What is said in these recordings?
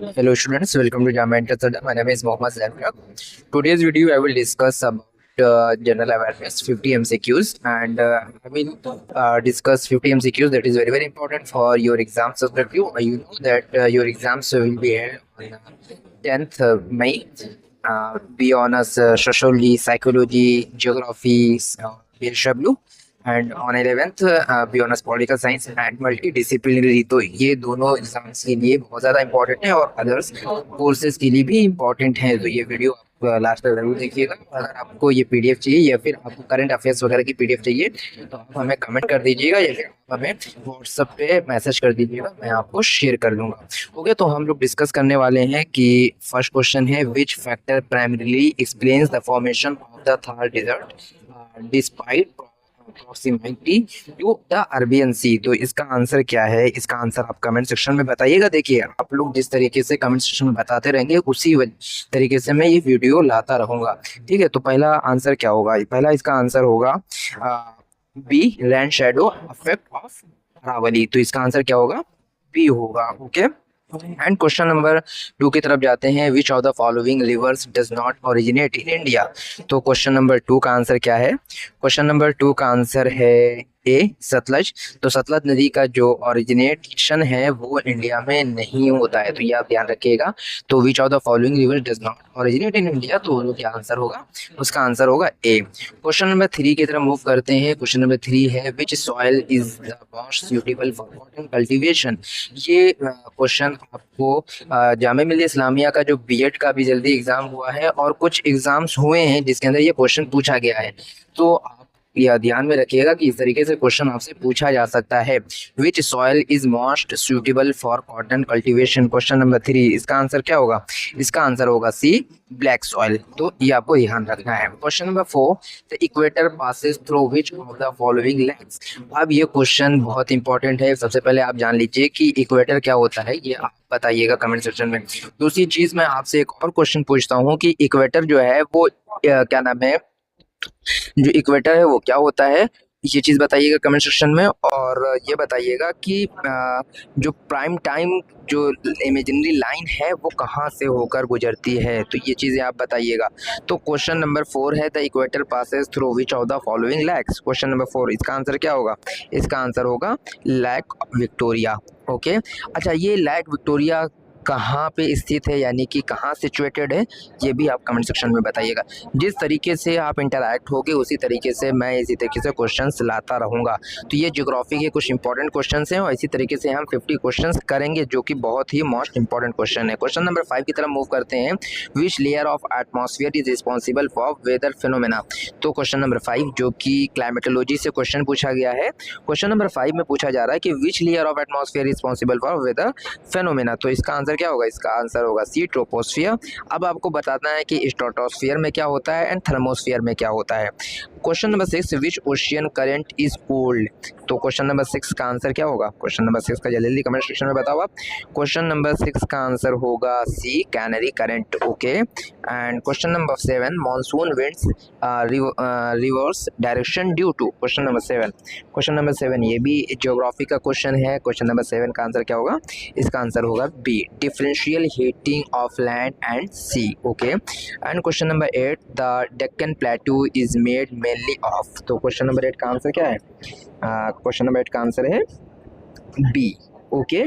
Hello students, welcome to Jama Interstudy. My name is Mohammad Zainab. Today's video I will discuss about general awareness 50 MCQs and I will discuss 50 MCQs that is very important for your exam perspective. You know that your exams will be held on 10th May. Be on as sociology, psychology, geography, BSW and on 11th B honours political science and multidisciplinary. तो ये दोनों exams के लिए बहुत ज़्यादा important है और others courses के लिए भी इम्पॉर्टेंट है। तो ये वीडियो आप लास्ट तक जरूर देखिएगा। अगर आपको ये पीडीएफ चाहिए या फिर आपको करंट अफेयर्स वगैरह की पीडीएफ चाहिए तो आप हमें कमेंट कर दीजिएगा या फिर आप हमें व्हाट्सएप पे मैसेज कर दीजिएगा, मैं आपको शेयर कर दूंगा। ओके, तो हम लोग डिस्कस करने वाले हैं कि फर्स्ट क्वेश्चन है which factor primarily explains the formation of the Thar desert despite proximity to the Arabian Sea। तो इसका आंसर क्या है? इसका आंसर आप कमेंट सेक्शन में बताइएगा। देखिए, आप लोग जिस तरीके से कमेंट सेक्शन में बताते रहेंगे उसी तरीके से मैं ये वीडियो लाता रहूंगा। ठीक है, तो पहला आंसर क्या होगा? पहला इसका आंसर होगा B, land shadow effect of Aravalli. तो इसका आंसर क्या होगा? बी होगा। ओके, एंड क्वेश्चन नंबर 2 की तरफ जाते हैं। Which of the following rivers does not originate in India. तो क्वेश्चन नंबर 2 का आंसर क्या है? क्वेश्चन नंबर 2 का आंसर है ए, सतलज। तो सतलज नदी का जो ओरिजिनेशन है वो इंडिया में नहीं होता है, तो ये आप ध्यान रखिएगा। तो which of the following rivers does not originate in India, तो वो क्या आंसर होगा? उसका आंसर होगा ए। क्वेश्चन नंबर 3 की तरफ मूव करते हैं। क्वेश्चन नंबर 3 है विच soil is the most suitable for cotton cultivation. ये क्वेश्चन आपको जामिया मिल्लिया इस्लामिया का जो बीएड का भी जल्दी एग्जाम हुआ है और कुछ एग्जाम्स हुए हैं जिसके अंदर ये क्वेश्चन पूछा गया है। तो आप यह ध्यान में रखिएगा कि इस तरीके से क्वेश्चन आपसे पूछा जा सकता है। विच soil is most suitable for cotton cultivation, question number 3। इसका आंसर क्या होगा? इसका आंसर होगा सी, ब्लैक सॉइल। तो ये आपको ध्यान रखना है। Question number 4, the equator passes through which of the following lands. अब ये क्वेश्चन बहुत इंपॉर्टेंट है। सबसे पहले आप जान लीजिए कि इक्वेटर क्या होता है, ये आप बताइएगा कमेंट सेक्शन में। दूसरी चीज, मैं आपसे एक और क्वेश्चन पूछता हूँ कि इक्वेटर जो है वो क्या नाम है, जो इक्वेटर है वो क्या होता है, ये चीज बताइएगा कमेंट सेक्शन में। और ये बताइएगा कि जो प्राइम टाइम जो इमेजिनरी लाइन है वो कहाँ से होकर गुजरती है, तो ये चीजें आप बताइएगा। तो क्वेश्चन नंबर 4 है the equator passes through which of the following lakhs. Question number 4, इसका आंसर क्या होगा? इसका आंसर होगा लैक विक्टोरिया। ओके, अच्छा, ये लैक विक्टोरिया कहाँ पे स्थित है, यानी कि कहाँ सिचुएटेड है, ये भी आप कमेंट सेक्शन में बताइएगा। जिस तरीके से आप इंटरैक्ट होगे उसी तरीके से मैं इसी तरीके से क्वेश्चंस लाता रहूँगा। तो ये ज्योग्राफी के कुछ इंपॉर्टेंट क्वेश्चंस हैं और इसी तरीके से हम 50 क्वेश्चंस करेंगे जो कि बहुत ही मोस्ट इंपॉर्टेंट क्वेश्चन है। क्वेश्चन नंबर 5 की तरफ मूव करते हैं। Which layer of atmosphere is responsible for weather phenomena. तो क्वेश्चन नंबर 5 जो कि क्लाइमेटोलॉजी से क्वेश्चन पूछा गया है। क्वेश्चन नंबर 5 में पूछा जा रहा है कि which layer of atmosphere responsible for weather phenomena. तो इसका आंसर क्या होगा? इसका आंसर होगा सी, ट्रोपोस्फियर। अब आपको बताना है कि स्ट्रेटोस्फियर में क्या होता है एंड थर्मोस्फियर में क्या होता है। Question number 6, which ocean current is cold. तो क्वेश्चन नंबर 6 का आंसर क्या होगा? क्वेश्चन नंबर 6 का जल्दी कमेंट सेक्शन में बताओ आप। क्वेश्चन नंबर 6 का आंसर होगा C, Canary Current. Okay, and question number 7, monsoon winds reverse direction due to. Question number 7, question number 7 ये भी ज्योग्राफी का क्वेश्चन है। क्वेश्चन नंबर 7 का आंसर क्या होगा? इसका आंसर होगा B, differential heating of land and sea. Okay, and question number 8, the Deccan plateau is made mainly of. तो क्वेश्चन नंबर 8 का आंसर क्या है? क्वेश्चन नंबर 8 का आंसर है बी। ओके,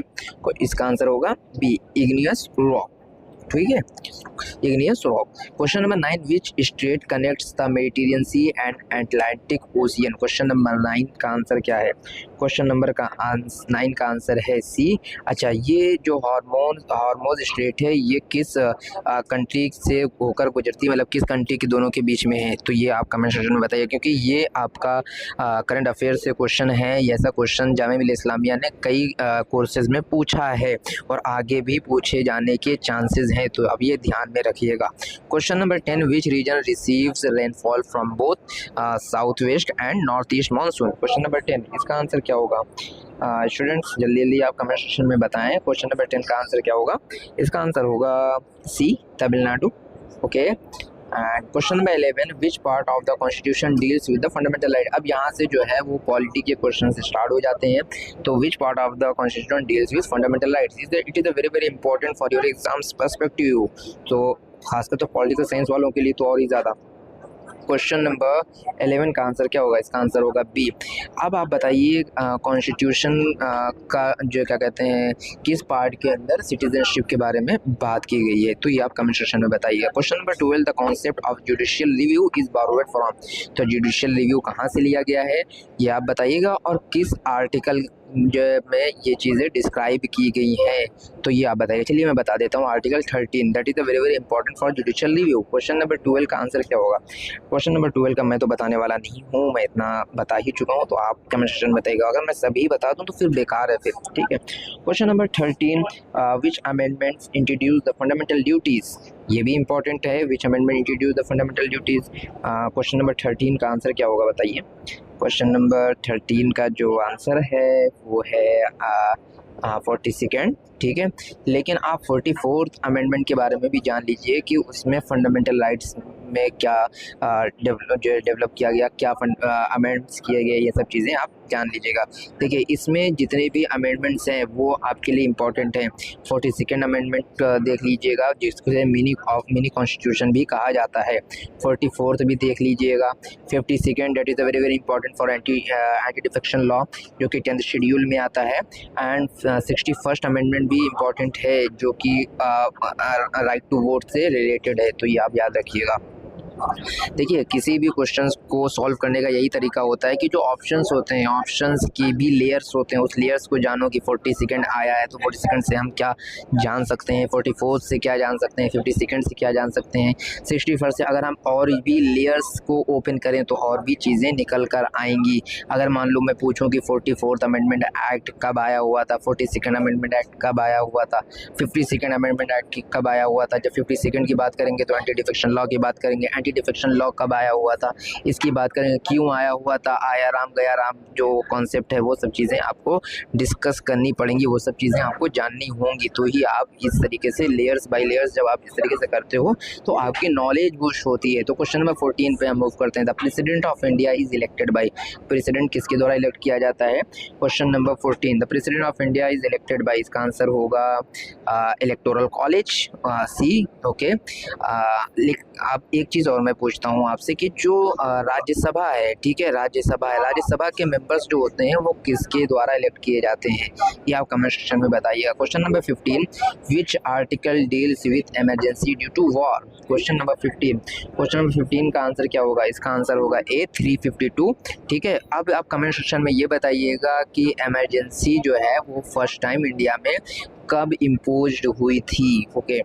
इसका आंसर होगा बी, इग्नियस रॉक। ठीक है, igneous rock. Question number 9, which strait connects the Mediterranean sea and Atlantic ocean. Question number 9 का आंसर क्या है? क्वेश्चन नंबर का 9 का आंसर है सी। अच्छा, ये जो हार्मोज स्ट्रेट है ये किस कंट्री से होकर गुजरती है, मतलब किस कंट्री के दोनों के बीच में है, तो ये आप कमेंट सेक्शन में बताइए क्योंकि ये आपका करंट अफेयर से क्वेश्चन है। ऐसा क्वेश्चन जामिया मिल्लिया इस्लामिया ने कई कोर्सेज में पूछा है और आगे भी पूछे जाने के चांसेस हैं, तो अब ये ध्यान में रखिएगा। Question number 10, which region receives rainfall from both south west and north east monsoon. Question number 10, इसका आंसर क्या होगा? स्टूडेंट्स जल्दी जल्दी आप कमेंट सेक्शन में बताएं क्वेश्चन नंबर 10 का आंसर क्या होगा? इसका आंसर होगा C, Tamil Nadu. Okay, and question number 11, which part of the constitution deals with the fundamental right. अब यहाँ से जो है वो पॉलिटी के क्वेश्चन स्टार्ट हो जाते हैं। तो विच part of the constitution deals with fundamental rights, it is a very very important for your exams perspective. तो खासकर तो पॉलिटिकल साइंस वालों के लिए तो और ही ज़्यादा। क्वेश्चन नंबर 11 का आंसर क्या होगा? इसका आंसर होगा बी। अब आप बताइए कॉन्स्टिट्यूशन का जो क्या कहते हैं किस पार्ट के अंदर सिटीजनशिप के बारे में बात की गई है, तो ये आप कमेंट सेक्शन में बताइएगा। Question number 12, the concept of judicial review is borrowed from. तो जुडिशियल रिव्यू कहाँ से लिया गया है ये आप बताइएगा, और किस आर्टिकल जो में ये चीज़ें डिस्क्राइब की गई हैं, तो ये आप बताइए। चलिए मैं बता देता हूँ, article 13, that is the very very important for judicial review. Question number 12 का आंसर क्या होगा? क्वेश्चन नंबर 12 का मैं तो बताने वाला नहीं हूँ, मैं इतना बता ही चुका हूँ, तो आप कमेंट सेक्शन में बताइएगा। अगर मैं सभी बता दूँ तो फिर बेकार है फिर, ठीक है। Question number 13, which amendments introduce the fundamental duties, ये भी इंपॉर्टेंट है। विच amendment introduce the fundamental duties. Question number 13 का आंसर क्या होगा बताइए। क्वेश्चन नंबर 13 का जो आंसर है वो है 42nd, ठीक है। लेकिन आप 44th अमेंडमेंट के बारे में भी जान लीजिए कि उसमें फंडामेंटल राइट्स में क्या डेवलप किया गया, क्या अमेंडमेंट्स किए गए, ये सब चीज़ें आप जान लीजिएगा। देखिए इसमें जितने भी अमेंडमेंट्स हैं वो आपके लिए इम्पोर्टेंट हैं। 42nd अमेंडमेंट देख लीजिएगा जिसको मिनी कॉन्स्टिट्यूशन भी कहा जाता है। 44th भी देख लीजिएगा। 52nd that is a very very important for anti defection law जो कि 10th शेड्यूल में आता है। एंड 61st अमेंडमेंट भी इम्पॉर्टेंट है जो कि राइट टू वोट से रिलेटेड है, तो ये आप याद रखिएगा। देखिए किसी भी क्वेश्चंस को सॉल्व करने का यही तरीका होता है कि जो ऑप्शंस होते हैं, ऑप्शंस की भी लेयर्स होते हैं, उस लेयर्स को जानो कि 42nd आया है तो 42nd से हम क्या जान सकते हैं, 44th से क्या जान सकते हैं, 52nd से क्या जान सकते हैं, 61st से अगर हम और भी लेयर्स को ओपन करें तो और भी चीज़ें निकल कर आएंगी। अगर मान लो मैं पूछूं कि 44th अमेंडमेंट एक्ट कब आया हुआ था, 42nd अमेंडमेंट एक्ट कब आया हुआ था, 52nd अमेंडमेंट एक्ट कब आया हुआ था, जब 52nd की बात करेंगे तो एंटी डिफेक्शन लॉ की बात करेंगे, एंटी डिफेक्शन लॉ कब आया हुआ था इसकी बात करेंगे, क्यों आया हुआ था, आया राम गया राम जो कॉन्सेप्ट है वो सब चीज़ें आपको डिस्कस करनी पड़ेंगी, वो सब चीज़ें आपको जाननी होंगी। तो ही आप इस तरीके से लेयर्स बाय लेयर्स जब आप इस तरीके से करते हो तो आपकी नॉलेज बूस्ट होती है। तो क्वेश्चन नंबर 14 पे हम मूव करते हैं। The president of India is elected by, president किसके द्वारा इलेक्ट किया जाता है? Question number 14, the president of India is elected by, इसका आंसर होगा इलेक्टोरल कॉलेज, सी। ओके, अब एक चीज़ और मैं पूछता हूँ आपसे कि जो राज्यसभा है, ठीक है, राज्यसभा है, राज्यसभा के मेंबर्स जो होते हैं वो किसके द्वारा इलेक्ट किए जाते हैं, ये आप कमेंट सेक्शन में बताइएगा। Question number 15, which article deals with emergency due to war. Question number 15, question number 15 का आंसर क्या होगा? इसका आंसर होगा ए 352, ठीक है। अब आप कमेंट सेक्शन में ये बताइएगा कि इमरजेंसी जो है वो फर्स्ट टाइम इंडिया में कब इम्पोज्ड हुई थी। Okay,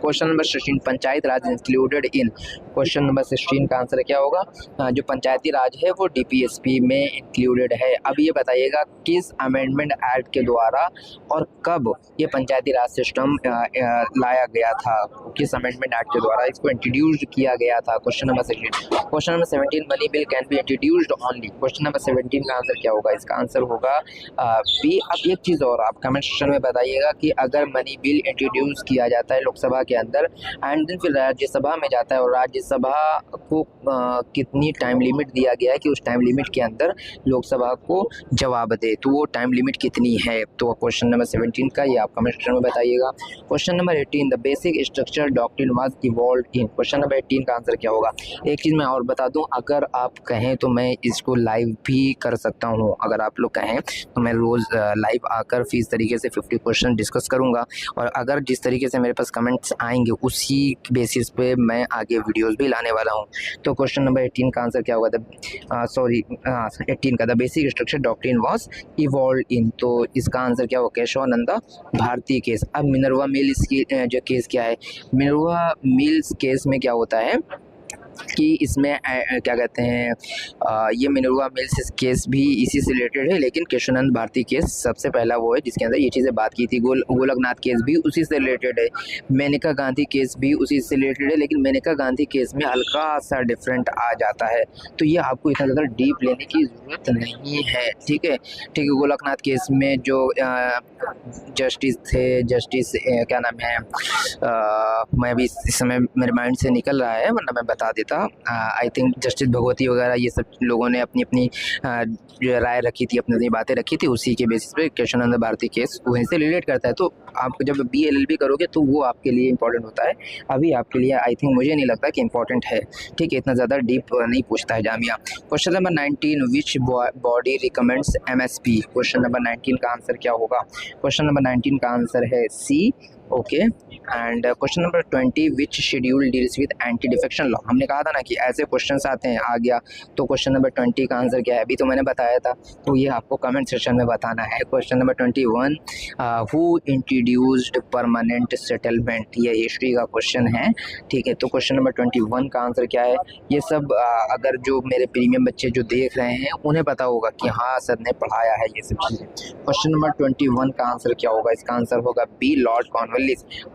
question number 16, panchayat Raj included in. Question number 16 का आंसर क्या होगा? जो पंचायती राज है वो डीपीएसपी में इंक्लूडेड है। अब ये बताइएगा किस अमेंडमेंट एक्ट के द्वारा और कब ये पंचायती राज सिस्टम लाया गया था, किस अमेंडमेंट एक्ट के द्वारा इसको इंट्रोड्यूस किया गया था। Question number 16। Question number 17, money bill can be introduced only. Question number 17 का आंसर क्या होगा? इसका आंसर होगा बी। अब एक चीज़ और आप कमेंट सेक्शन में बताइएगा कि अगर मनी बिल इंट्रोड्यूस किया जाता है लोकसभा के अंदर एंड देन फिर राज्यसभा में जाता है और राज्यसभा को कितनी टाइम लिमिट दिया गया है कि उस टाइम लिमिट के अंदर लोकसभा को जवाब दे, तो वो टाइम लिमिट कितनी है? तो क्वेश्चन नंबर 17 का ये आप कमेंट सेक्शन में बताइएगा। Question number 18, the basic structure doctrine was evolved in. Question number 18 का आंसर क्या होगा? एक चीज़ मैं और बता दूं, अगर आप कहें तो मैं इसको लाइव भी कर सकता हूं, अगर आप लोग कहें तो मैं रोज़ लाइव आकर इस तरीके से 50 क्वेश्चन डिस्कस करूंगा, और अगर जिस तरीके से मेरे पास कमेंट्स आएंगे उसी बेसिस पे मैं आगे वीडियोस भी लाने वाला हूं। तो क्वेश्चन नंबर 18 का आंसर क्या होगा? 18 का, the basic structure doctrine was evolved in. तो इसका आंसर क्या होगा? केशवानंद भारती केस। अब मिनर्वा मिल्स की जो केस क्या है? मिनर्वा मिल्स केस में क्या होता है कि इसमें क्या कहते हैं ये मिनर्वा मिल्स केस भी इसी से रिलेटेड है, लेकिन केशवानंद भारती केस सबसे पहला वो है जिसके अंदर ये चीज़ें बात की थी। गोलकनाथ केस भी उसी से रिलेटेड है, मेनका गांधी केस भी उसी से रिलेटेड है, लेकिन मेनका गांधी केस में हल्का सा डिफरेंट आ जाता है, तो ये आपको इतना ज़्यादा डीप लेने की ज़रूरत नहीं है। ठीक है, ठीक है। गोलकनाथ केस में जो जस्टिस थे, जस्टिस क्या नाम है, मैं भी इस समय मेरे माइंड से निकल रहा है, वरना मैं बता देता। आई थिंक जस्टिस भगवती वगैरह ये सब लोगों ने अपनी अपनी जो राय रखी थी, अपनी अपनी बातें रखी थी, उसी के बेसिस पे केशवानंद भारती केस वहीं से रिलेट करता है। तो आप जब BLLB करोगे तो वो आपके लिए इंपॉर्टेंट होता है, अभी आपके लिए आई थिंक मुझे नहीं लगता कि इंपॉर्टेंट है। ठीक है, इतना ज़्यादा डीप नहीं पूछता है Jamia. Question number 19, which body recommends MSP? Question number 19 का आंसर क्या होगा? क्वेश्चन नंबर 19 का आंसर है C। Okay, and question number 20, which schedule deals with anti defection law? हमने कहा था ना कि ऐसे क्वेश्चंस आते हैं, आ गया। तो क्वेश्चन नंबर 20 का आंसर क्या है अभी तो मैंने बताया था, तो ये आपको कमेंट सेक्शन में बताना है। Question number 21, who introduced permanent settlement? ये हिस्ट्री का क्वेश्चन है। ठीक है, तो क्वेश्चन नंबर 21 का आंसर क्या है? ये सब अगर जो मेरे प्रीमियम बच्चे जो देख रहे हैं उन्हें पता होगा कि हाँ सर ने पढ़ाया है ये सब चीज़ें। क्वेश्चन नंबर 21 का आंसर क्या होगा? इसका आंसर होगा B, लॉर्ड कॉर्नवालिस।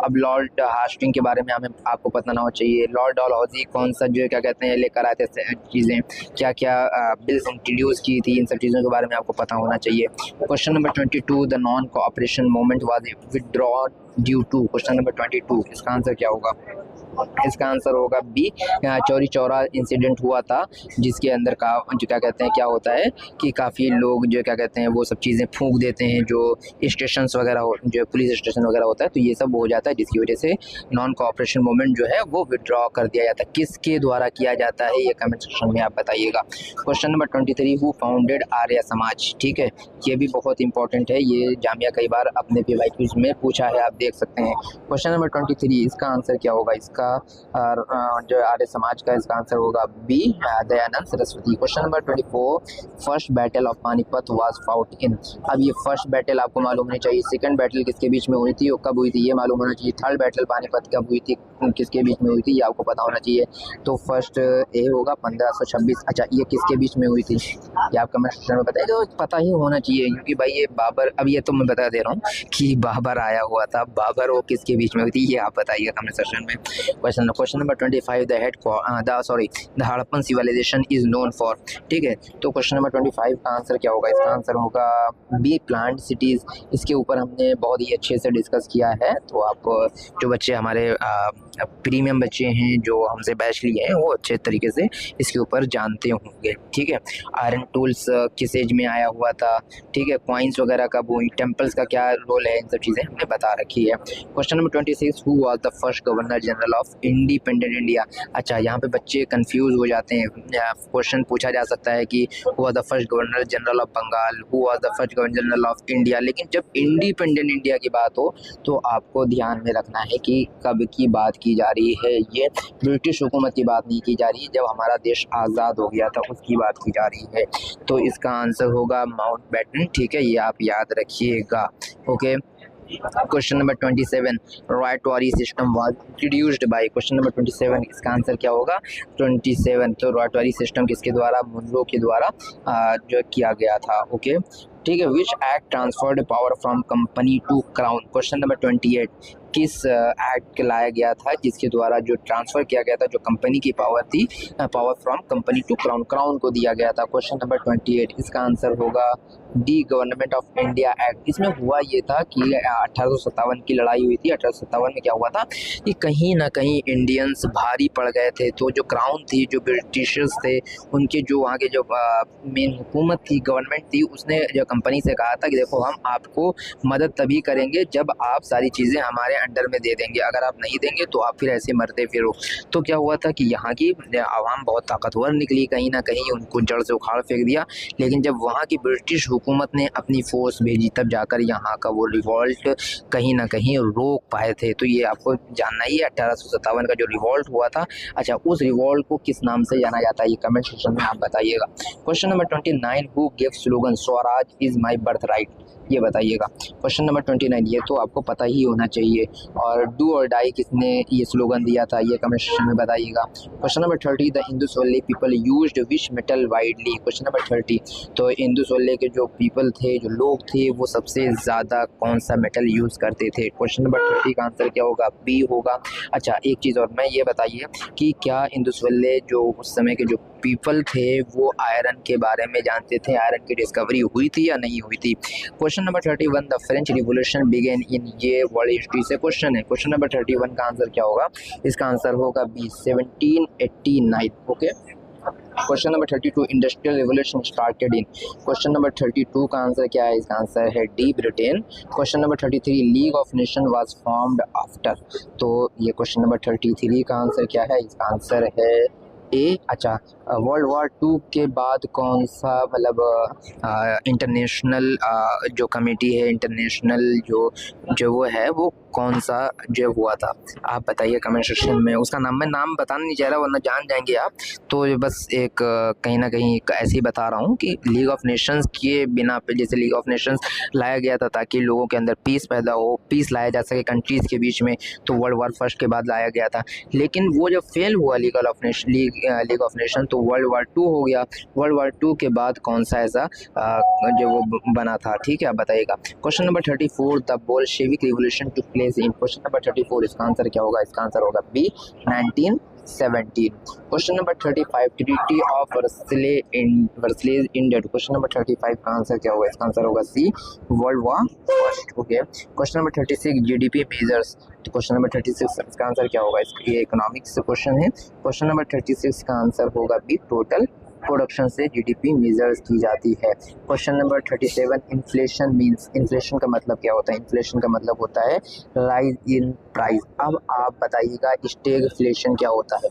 अब लॉर्ड हास्टिंग के बारे में हमें आपको पता ना हो चाहिए। लॉर्ड डलहौजी कौन सा जो क्या कहते हैं लेकर आए थे चीज़ें, क्या क्या बिल्स इंट्रोड्यूस की थी, इन सब चीज़ों के बारे में आपको पता होना चाहिए। Question number 22, the non cooperation movement was withdrawn due to? Question number 22, इसका आंसर क्या होगा? इसका आंसर होगा B, चौरी चौरा इंसिडेंट हुआ था, जिसके अंदर का जो क्या कहते हैं क्या होता है कि काफ़ी लोग जो क्या कहते हैं वो सब चीज़ें फूंक देते हैं, जो स्टेशन वगैरह हो, जो पुलिस स्टेशन वगैरह होता है, तो ये सब हो जाता है, जिसकी वजह से नॉन कोऑपरेशन मूवमेंट जो है वो विड्रॉ कर दिया जाता है। किसके द्वारा किया जाता है ये कमेंट सेक्शन में आप बताइएगा। Question number 23, who founded Arya Samaj? ठीक है, ये भी बहुत इंपॉर्टेंट है, ये जामिया कई बार अपने PYQs में पूछा है, आप देख सकते हैं। क्वेश्चन नंबर 23, इसका आंसर क्या होगा? इसका जो आर्य समाज का इसका आंसर होगा B, Dayanand Saraswati. Question number 24, first battle of Panipat was fought in? अब ये फर्स्ट बैटल आपको मालूम होनी चाहिए, सेकंड बैटल किसके बीच में हुई थी और कब हुई थी ये मालूम होना चाहिए, थर्ड बैटल पानीपत कब हुई थी, किसके बीच में हुई थी, ये आपको पता होना चाहिए। तो फर्स्ट ए होगा 1526। अच्छा, ये किसके बीच में हुई थी ये आप कमेंट सेक्शन में बताइए, तो पता ही होना चाहिए, क्योंकि भाई ये बाबर, अब ये तो मैं बता दे रहा हूँ कि बाबर आया हुआ था, बाबर वो किसके बीच में हुई थी ये आप बताइए कमेंट सेक्शन में। Question number 25, the Harappan civilization is known for? ठीक है, तो क्वेश्चन नंबर 25 का आंसर क्या होगा? इसका आंसर होगा B, प्लांट सिटीज। इसके ऊपर हमने बहुत ही अच्छे से डिस्कस किया है, तो आप जो बच्चे हमारे प्रीमियम बच्चे हैं जो हमसे बैच लिए हैं वो अच्छे तरीके से इसके ऊपर जानते होंगे। ठीक है, आयरन टूल्स किस एज में आया हुआ था? ठीक है, कॉइन्स वगैरह कब हुई, टेम्पल्स का क्या रोल है, इन सब चीज़ें हमने बता रखी है। Question number 26, who was the first governor general of independent India? अच्छा, यहाँ पे बच्चे कंफ्यूज हो जाते हैं, क्वेश्चन पूछा जा सकता है कि who was the first governor general of Bengal, who was the first governor general of India, लेकिन जब इंडिपेंडेंट इंडिया की बात हो तो आपको ध्यान में रखना है कि कब की बात की जा रही है, ये ब्रिटिश हुकूमत की बात नहीं की जा रही है, जब हमारा देश आज़ाद हो गया था उसकी बात की जा रही है। तो इसका आंसर होगा माउंटबेटन। ठीक है, ये आप याद रखिएगा। Okay, question number 27, ryotwari system was introduced by? Question number 27, इसका आंसर क्या होगा? 27, तो रॉयटरी सिस्टम किसके द्वारा? मुनरो के द्वारा जो किया गया था। ओके, ठीक है, which act transferred power from company to crown? Question number 28, किस एक्ट लाया गया था जिसके द्वारा जो ट्रांसफ़र किया गया था, जो कंपनी की पावर थी, power from company to crown, crown को दिया गया था। क्वेश्चन नंबर 28, इसका आंसर होगा D, government of India act. इसमें हुआ ये था कि 1857 की लड़ाई हुई थी। 1857 में क्या हुआ था कि कहीं ना कहीं इंडियंस भारी पड़ गए थे, तो जो क्राउन थी, जो ब्रिटिशर्स थे, उनके जो वहाँ के जो मेन हुकूमत थी, गवर्नमेंट थी, उसने जो कंपनी से कहा था कि देखो हम आपको मदद तभी करेंगे जब आप सारी चीज़ें हमारे अंडर में दे देंगे, अगर आप नहीं देंगे तो आप फिर ऐसे मरते फिरो। तो क्या हुआ था कि यहाँ की आवाम बहुत ताकतवर निकली, कहीं ना कहीं उनको जड़ से उखाड़ फेंक दिया, लेकिन जब वहाँ की ब्रिटिश हुकूमत ने अपनी फोर्स भेजी तब जाकर यहाँ का वो रिवॉल्ट कहीं ना कहीं रोक पाए थे। तो ये आपको जानना ही है, 1857 का जो रिवॉल्ट हुआ था, अच्छा उस रिवॉल्ट को किस नाम से जाना जाता है, ये कमेंट सेक्शन में आप बताइएगा। Question number 29, who give slogan Swaraj is my birth right? ये बताइएगा। क्वेश्चन नंबर 29, ये तो आपको पता ही होना चाहिए। और डू और डाई किसने ये स्लोगन दिया था, ये कमेंट सेक्शन में बताइएगा। Question number 30, the Indus valley people used which metal widely. Question number 30, तो इंडस वैली के जो पीपल थे, जो लोग थे, वो सबसे ज़्यादा कौन सा मेटल यूज़ करते थे। क्वेश्चन नंबर 30 का आंसर क्या होगा, बी होगा। अच्छा, एक चीज़ और, मैं ये बताइए कि क्या इंडस वैली जो उस समय के जो पीपल थे वो आयरन के बारे में जानते थे, आयरन की डिस्कवरी हुई थी या नहीं हुई थी। Question number 31, the French revolution began in, ये वर्ल्ड हिस्ट्री से क्वेश्चन है। क्वेश्चन नंबर 31 का आंसर क्या होगा, इसका आंसर होगा B 1789। Okay. Question number 32, industrial revolution started in. Question number 32 का आंसर क्या है, इसका आंसर है D Britain. Question number 33, league of nation was formed after. तो ये क्वेश्चन नंबर 33 का आंसर क्या है, इसका आंसर है ए। अच्छा, वर्ल्ड वॉर 2 के बाद कौन सा, मतलब इंटरनेशनल जो कमेटी है, इंटरनेशनल जो वो है, वो कौन सा जो हुआ था, आप बताइए कमेंट सेक्शन में। उसका नाम मैं बताना नहीं चाह रहा, वरना जान जाएंगे आप। तो ये बस एक कहीं ना कहीं ऐसे ही बता रहा हूँ कि लीग ऑफ नेशंस के बिना पे, जैसे लीग ऑफ नेशंस लाया गया था ताकि लोगों के अंदर पीस पैदा हो, पीस लाया जा सके कंट्रीज़ के बीच में, तो वर्ल्ड वॉर फर्स्ट के बाद लाया गया था। लेकिन वो जब फेल हुआ लीग ऑफ नेशन, तो वर्ल्ड वॉर 2 हो गया। वर्ल्ड वॉर 2 के बाद कौन सा ऐसा जो वो बना था, ठीक है, आप बताइएगा। Question number 34, the Bolshevik revolution took place in. Question number 34, इसका आंसर क्या होगा, इसका आंसर होगा B 1917। Question number 35, treaty of Versailles ended. Question number 35 का आंसर क्या होगा, इसका आंसर होगा C world war first. Okay. Question number 36, GDP measures. तो क्वेश्चन नंबर 36 इसका आंसर क्या होगा, ये इकोनॉमिक्स क्वेश्चन है। क्वेश्चन नंबर 36 का आंसर होगा बी टोटल प्रोडक्शन से जीडीपी मेजर्स की जाती है। Question number 37, inflation means. Inflation का मतलब क्या होता है, इन्फ्लेशन का मतलब होता है राइज इन प्राइस। अब आप बताइएगा स्टैगफ्लेशन क्या होता है,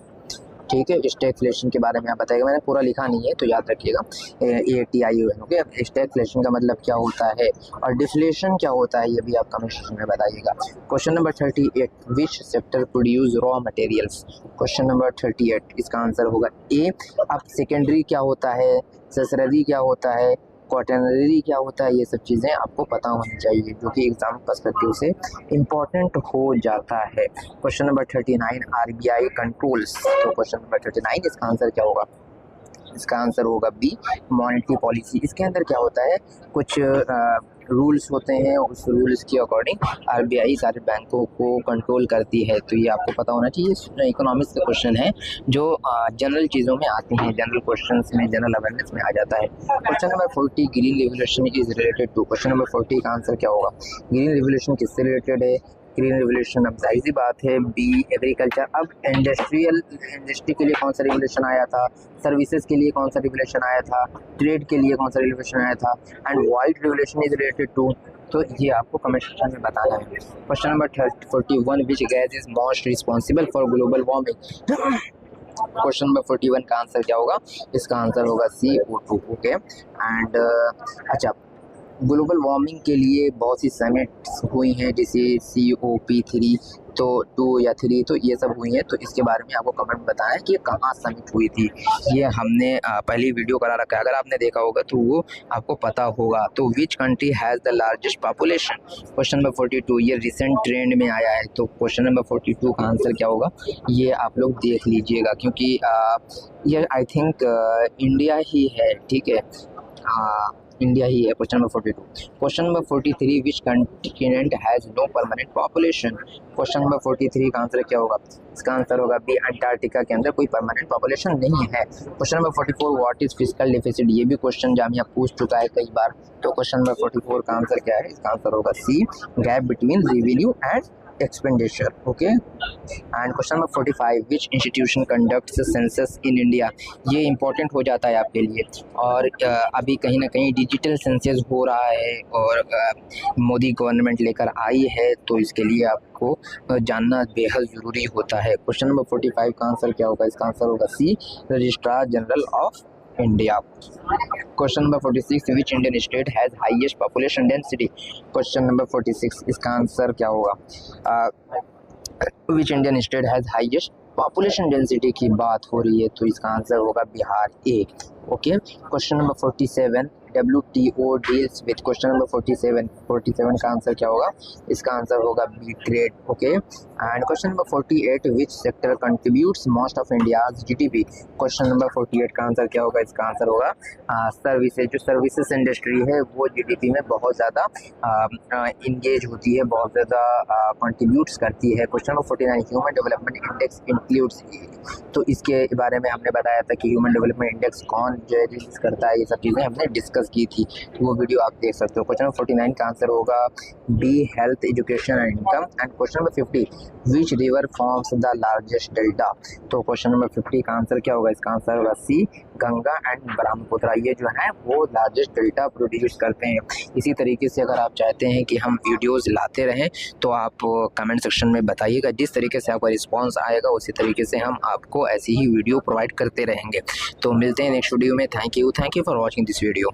ठीक है। स्टैगफ्लेशन के बारे में आप बताइएगा, मैंने पूरा लिखा नहीं है तो याद रखिएगा, ATION। ओके। स्टैगफ्लेशन का मतलब क्या होता है और डिफ्लेशन क्या होता है, ये भी आप कमेंट सेक्शन में बताइएगा। Question number 38, which sector produce raw materials. Question number 38, इसका आंसर होगा ए। अब सेकेंडरी क्या होता है, टर्शियरी क्या होता है, क्वाटरनरी क्या होता है, ये सब चीज़ें आपको पता होनी चाहिए, जो कि एग्जाम पर्सपेक्टिव से इम्पॉर्टेंट हो जाता है। Question number 39, RBI controls. तो क्वेश्चन नंबर 39, इसका आंसर क्या होगा, इसका आंसर होगा बी मॉनेटरी पॉलिसी। इसके अंदर क्या होता है, कुछ रूल्स होते हैं, उस रूल्स के अकॉर्डिंग RBI सारे बैंकों को कंट्रोल करती है। तो ये आपको पता होना चाहिए। इकोनॉमिक्स का क्वेश्चन है जो जनरल चीज़ों में आती हैं, जनरल क्वेश्चंस में, जनरल अवेयरनेस में आ जाता है। Question number 40, green revolution is related to. Question number 40 का आंसर क्या होगा, ग्रीन रिवोल्यूशन किससे रिलेटेड है। ग्रीन रिवोल्यूशन, अब जाहिर सी बात है बी एग्रीकल्चर। अब इंडस्ट्री के लिए कौन सा रिवोल्यूशन आया था, सर्विसेज के लिए कौन सा रिवोल्यूशन आया था, ट्रेड के लिए कौन सा रिवोल्यूशन आया था, and white revolution is related to. तो ये आपको कमेंट सेक्शन में बताना है। Question number 41, which gas is most responsible for global warming. Question number 41 का आंसर क्या होगा, इसका आंसर होगा CO2। ओके। एंड अच्छा, ग्लोबल वार्मिंग के लिए बहुत सी समिट्स हुई हैं, जैसे COP3, तो 2 या 3, तो ये सब हुई हैं। तो इसके बारे में आपको कमेंट बताएं कि कहाँ समिट हुई थी। ये हमने पहली वीडियो करा रखा है, अगर आपने देखा होगा तो वो आपको पता होगा। तो which country has the largest population. Question number 42, ये रिसेंट ट्रेंड में आया है। तो क्वेश्चन नंबर 42 का आंसर क्या होगा, ये आप लोग देख लीजिएगा, क्योंकि ये आई थिंक इंडिया ही है, ठीक है, इंडिया ही है। Question number 42। Question number 43, which continent has no permanent population. Question number 43 का आंसर क्या होगा, इसका आंसर होगा बी अंटार्कटिका के अंदर कोई परमानेंट पॉपुलेशन नहीं है। Question number 44, what is fiscal deficit. ये भी क्वेश्चन जामिया पूछ चुका है कई बार। तो क्वेश्चन नंबर 44 का आंसर क्या है, इसका आंसर होगा C gap between revenue and expenditure. Okay. And question number 45, which institution conducts census in India. ये इंपॉर्टेंट हो जाता है आपके लिए। और अभी कहीं ना कहीं डिजिटल सेंसस हो रहा है और मोदी गवर्नमेंट लेकर आई है, तो इसके लिए आपको जानना बेहद ज़रूरी होता है। क्वेश्चन नंबर 45 का आंसर क्या होगा, इसका आंसर होगा C registrar general of India. Question number 46, which Indian state has highest population density. Question number 46, इसका आंसर क्या होगा, which Indian state has highest population density की बात हो रही है, तो इसका आंसर होगा Bihar A. Okay. Question number 47, WTO deals with. Question number 47 का आंसर क्या होगा? इसका आंसर होगा B, trade. Okay. And question number 48, which sector contributes most of India's GDP। Question number 48 का आंसर क्या होगा? इसका आंसर होगा सर्विसेज। जो सर्विसेज इंडस्ट्री है वो GDP में बहुत ज़्यादा इंगेज होती है, बहुत ज़्यादा कंट्रीब्यूट्स करती है। Question number 49, human development index includes. तो इसके बारे में हमने बताया था कि ह्यूमन डेवलपमेंट इंडेक्स कौन जो है रिलीज करता है, ये सब चीज़ें हमने डिस्कस की थी, तो वो वीडियो आप देख सकते हो। क्वेश्चन नंबर 49 का आंसर होगा B, health, education and income. And question number 50, which river forms the largest delta. तो क्वेश्चन नंबर 50 का आंसर क्या होगा? इसका आंसर होगा सी, गंगा एंड ब्रह्मपुत्र। ये जो है वो लार्जेस्ट डेल्टा प्रोड्यूस करते हैं। इसी तरीके से अगर आप चाहते हैं कि हम वीडियोस लाते रहें तो आप कमेंट सेक्शन में बताइएगा। जिस तरीके से आपका रिस्पांस आएगा उसी तरीके से हम आपको ऐसी ही वीडियो प्रोवाइड करते रहेंगे। तो मिलते हैं नेक्स्ट वीडियो में। Thank you for watching this video.